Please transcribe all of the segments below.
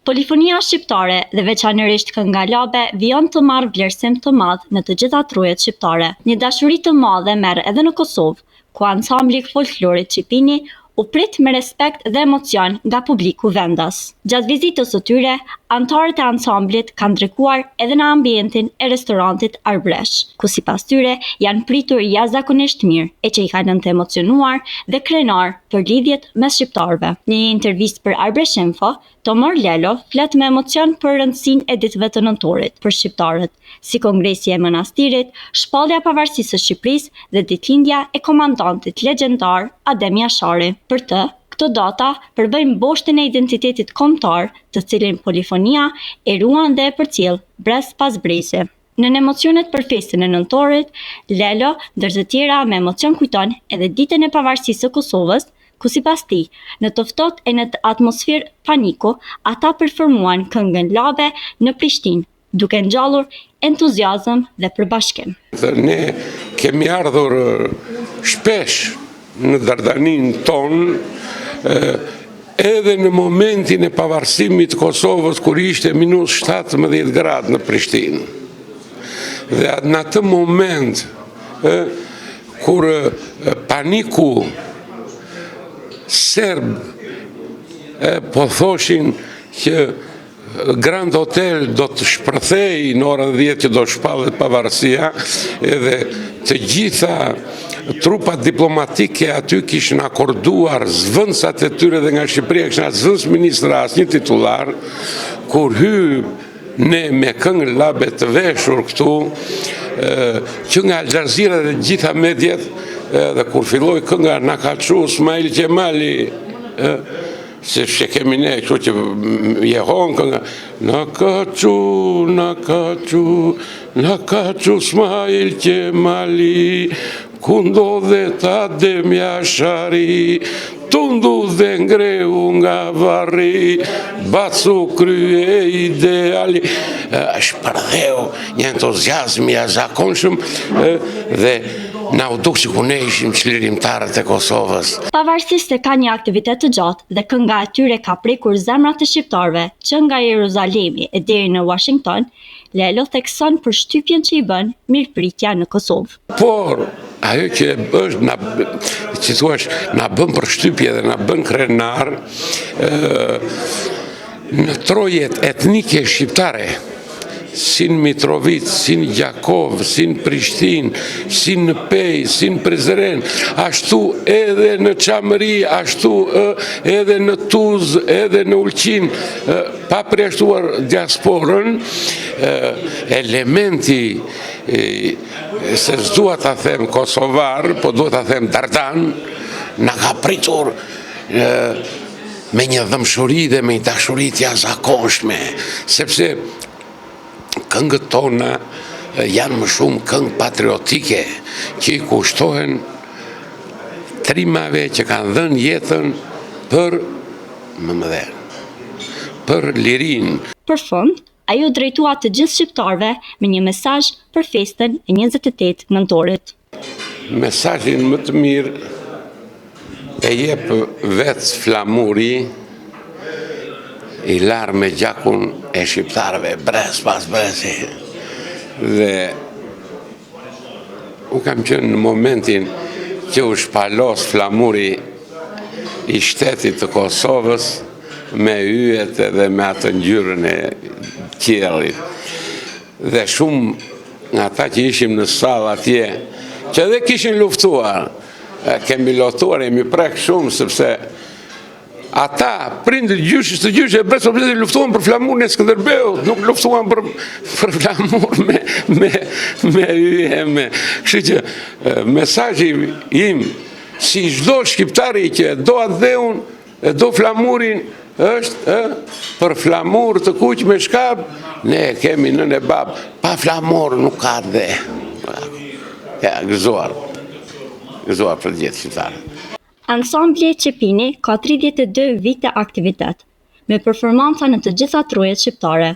Polifonia shqiptare dhe veçanërisht kënga Labe vijon të marrë vlerësim të madh në të gjitha trujet shqiptare. Një dashuri të madhe merr edhe në Kosovë, ku ansambli folklorit Çipini u prit me respekt dhe emocion nga publiku vendas. Gjatë vizitës së tyre, anëtarët e ansamblit kanë ndrekuar edhe në ambientin e restorantit Arbresh, ku sipas tyre janë pritur jashtëzakonisht mirë, e që i kanë të emocionuar dhe krenar për lidhjet mes shqiptarëve. Në një intervistë për Arbresh Info, Tomor Lelo flet me emocion për rëndësinë e ditëve të nëntorit për shqiptarët, si kongresi e monastirit, shpallja e pavarësisë së Shqipërisë dhe ditëlindja e komandantit legjendar Adem Jashari. Për të, këto data përbëjnë boshtin e identitetit kombëtar, të cilin Polifonia e ruan dhe e përcjell brez pas brezi. Në emocionet për festën e nëntorit, Lelo, ndër të tjera me emocion kujton edhe ditën e pavarësisë së Kosovës, ku sipas tij, në të ftohtë e në atmosferë paniku, ata performuan këngën Labe në Prishtinë, duke ngjallur entuziazëm dhe përbashkim. Ne kemi ardhur shpesh në Dardanin ton, edhe në momentin e pavarësimit të Kosovës, kur ishte minus 17 gradë në Prishtinë. Dhe në atë moment, kur paniku serb po thoshin që Grand Hotel do të shpërthej në orën 10 që do shpallet pavarësia, edhe të gjitha trupat diplomatike aty kishin akorduar zvëndsat e tyre dhe nga Shqipëria kishin zvëns ministra asnjë titullar, kur hy ne me këngë Labe të veshur këtu, që nga Al Jazeera dhe gjitha mediat, dhe kur filloi kënga na ka çu Ismail Qemali, se që kemi ne, kështu që jehon kënga, na ka çu Ismail Qemali, ku ndodhet Adem Jashari, tundu dhe ngreu nga varri, bacu krye ideali. Shpërdheu një entuziazm i jashtëzakonshëm dhe na u duk sikur ne ishim çlirimtarët e Kosovës. Pavarësisht se ka një aktivitet të gjatë dhe kënga e tyre ka prekur zemrat e shqiptarëve, që nga Jeruzalemi e deri në Washington, Lelo thekson për shtypjen që i bën mirëpritja në Kosovë. Por ajo që është që thuash na bën për shtypje dhe na bën krenar në trojet etnike shqiptare, si në Mitrovic, si në Gjakov, si në Prishtinë, si në Pej, si në Prizren, ashtu edhe në Çamëri, ashtu edhe në Tuzë, edhe në Ulqin, pa përjashtuar diasporën, elementi, se s'dua ta them kosovar, po duhet ta them dardan, na ka pritur me një dhëmshuri dhe me një dashuri të jashtëzakonshme, sepse këngët tona janë më shumë këngë patriotike që i kushtohen trimave që kanë dhënë jetën për më mëdhen, për lirinë. Për fund, ajo drejtua të gjithë shqiptarëve me një mesazh për festën e 28 nëntorit. Mesazhin më të mirë e jep vetë Flamuri, i larë me gjakun e shqiptarëve, brez pas brezi. Dhe u kam qenë në momentin që u shpalos Flamuri i shtetit të Kosovës me yjet dhe me atë ngjyrën e qiellit. Dhe shumë nga ata që ishim në sallë atje, që edhe kishin luftuar, kemi lotuar, jemi prek shumë, sepse ata, prindër gjyshës të gjyshë, e brez për luftuan për Flamurin e Skënderbeut, nuk luftuan për Flamur me yje. Kështu që mesazhi im, si çdo shqiptari që do atë dheun, e do Flamurin, është për Flamur të kuq me shkap, ne kemi nën e bab, pa Flamur nuk ka dhe. Ja, gëzuar për gjithë shqiptarët. Ansambli Çipini ka 32 vite aktivitet, me performanca në të gjitha trojet shqiptare.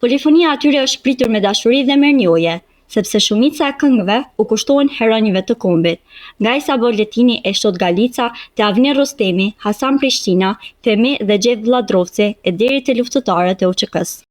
Polifonia atyre është pritur me dashuri dhe mirënjohje, sepse shumica e këngëve u kushtohen heronjve të kombit, nga Isa Boletini e Shtot Galica, te Avni Rostemi, Hasan Prishtina, Temi dhe Gjev Vladrovci e deri te luftëtarët e UÇK-s.